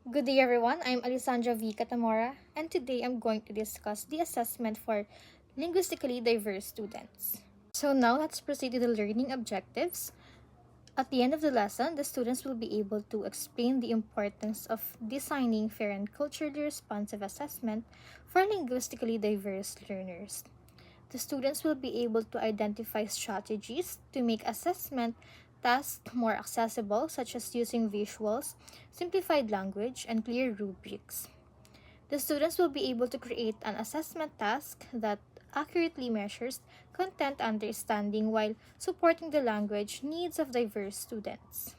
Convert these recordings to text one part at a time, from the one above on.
Good day everyone, I'm Alessandra V. Catamora and today I'm going to discuss the assessment for linguistically diverse students. So now let's proceed to the learning objectives. At the end of the lesson, the students will be able to explain the importance of designing fair and culturally responsive assessment for linguistically diverse learners. The students will be able to identify strategies to make assessment tasks more accessible, such as using visuals, simplified language, and clear rubrics. The students will be able to create an assessment task that accurately measures content understanding while supporting the language needs of diverse students.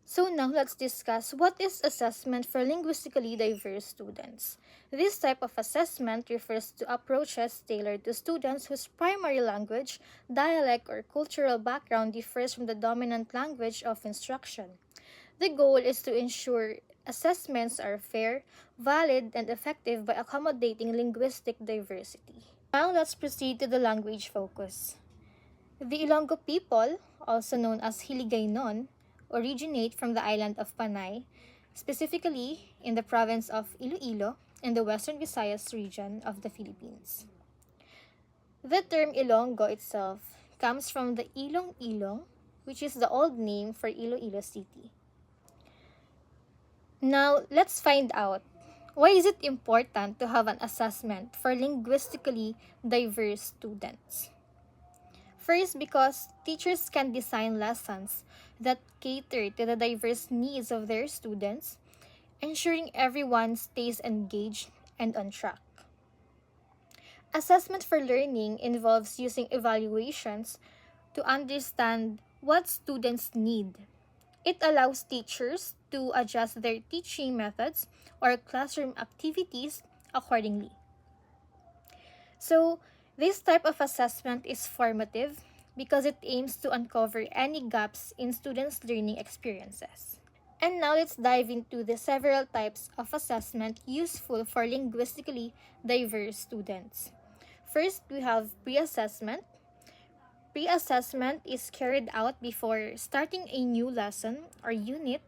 So now let's discuss what is assessment for linguistically diverse students. This type of assessment refers to approaches tailored to students whose primary language, dialect, or cultural background differs from the dominant language of instruction. The goal is to ensure assessments are fair, valid, and effective by accommodating linguistic diversity. Now let's proceed to the language focus. The Ilonggo people, also known as Hiligaynon, originate from the island of Panay, specifically in the province of Iloilo in the Western Visayas region of the Philippines. The term Ilonggo itself comes from the Ilong-Ilong, which is the old name for Iloilo City. Now, let's find out, why is it important to have an assessment for linguistically diverse students? First, because teachers can design lessons that cater to the diverse needs of their students, ensuring everyone stays engaged and on track. Assessment for learning involves using evaluations to understand what students need. It allows teachers to adjust their teaching methods or classroom activities accordingly. So, this type of assessment is formative because it aims to uncover any gaps in students' learning experiences. And now let's dive into the several types of assessment useful for linguistically diverse students. First, we have pre-assessment. Pre-assessment is carried out before starting a new lesson or unit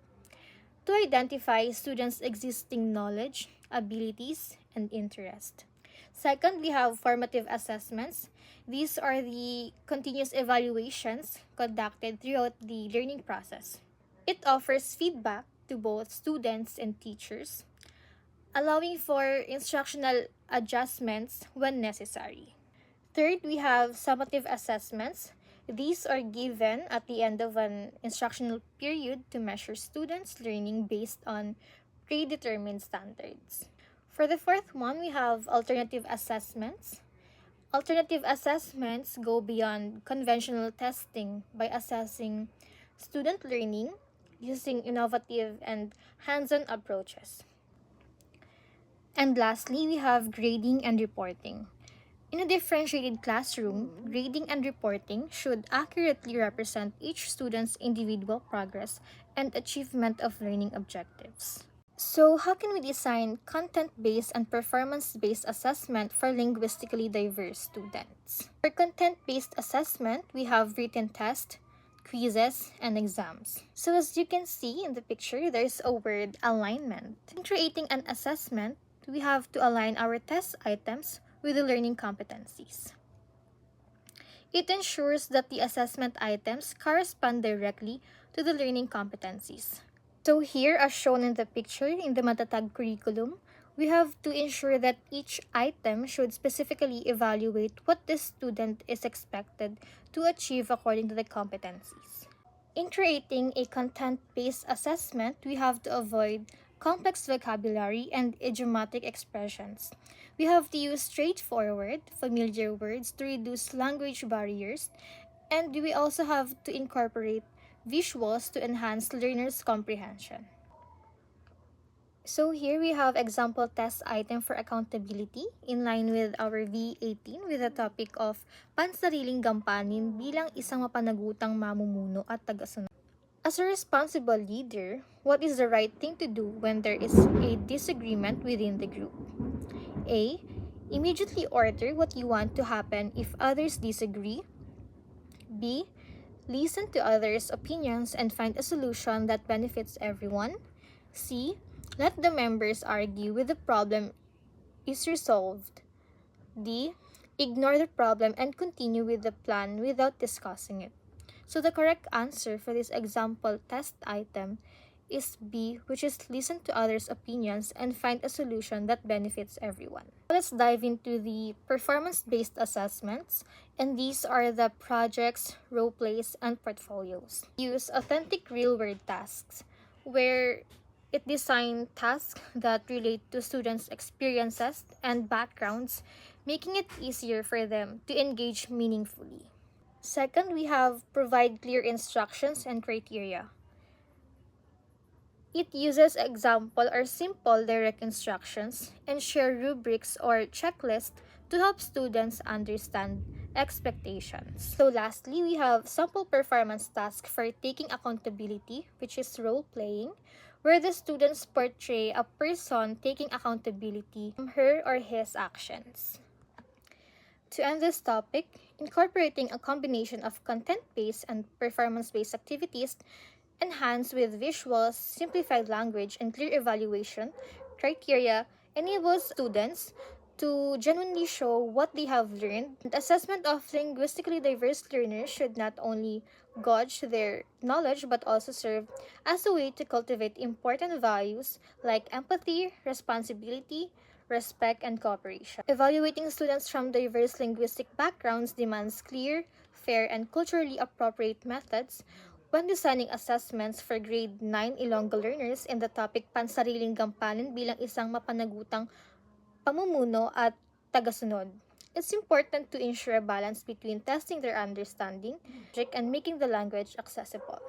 to identify students' existing knowledge, abilities, and interest. Second, we have formative assessments. These are the continuous evaluations conducted throughout the learning process. It offers feedback to both students and teachers, allowing for instructional adjustments when necessary. Third, we have summative assessments. These are given at the end of an instructional period to measure students' learning based on predetermined standards. For the fourth one, we have alternative assessments. Alternative assessments go beyond conventional testing by assessing student learning using innovative and hands-on approaches. And lastly, we have grading and reporting. In a differentiated classroom, grading and reporting should accurately represent each student's individual progress and achievement of learning objectives. So, how can we design content-based and performance-based assessment for linguistically diverse students? For content-based assessment, we have written tests, quizzes, and exams. So, as you can see in the picture, there's a word alignment. In creating an assessment, we have to align our test items with the learning competencies. It ensures that the assessment items correspond directly to the learning competencies. So here, as shown in the picture in the Matatag curriculum, we have to ensure that each item should specifically evaluate what the student is expected to achieve according to the competencies. In creating a content-based assessment, we have to avoid complex vocabulary and idiomatic expressions. We have to use straightforward, familiar words to reduce language barriers, and we also have to incorporate visuals to enhance learners' comprehension. So here we have example test item for accountability in line with our V18 with the topic of pansariling gampanin bilang isang mapanagutang mamumuno at tagasunod. As a responsible leader, what is the right thing to do when there is a disagreement within the group? A. Immediately order what you want to happen if others disagree. B. Listen to others' opinions and find a solution that benefits everyone. C. Let the members argue with the problem is resolved. D. Ignore the problem and continue with the plan without discussing it. So the correct answer for this example test item is B, which is listen to others' opinions and find a solution that benefits everyone. Let's dive into the performance-based assessments, and these are the projects, role plays, and portfolios. Use authentic real-world tasks, where it designs tasks that relate to students' experiences and backgrounds, making it easier for them to engage meaningfully. Second, we have provide clear instructions and criteria. It uses example or simple direct instructions and share rubrics or checklists to help students understand expectations. So lastly, we have sample performance task for taking accountability, which is role playing, where the students portray a person taking accountability from her or his actions. To end this topic, incorporating a combination of content-based and performance-based activities enhanced with visuals, simplified language, and clear evaluation criteria enables students to genuinely show what they have learned. And assessment of linguistically diverse learners should not only gauge their knowledge but also serve as a way to cultivate important values like empathy, responsibility, respect, and cooperation. Evaluating students from diverse linguistic backgrounds demands clear, fair, and culturally appropriate methods when designing assessments for grade 9 Ilonggo learners in the topic Pansariling Gampanin bilang isang mapanagutang pamumuno at tagasunod. It's important to ensure a balance between testing their understanding and making the language accessible.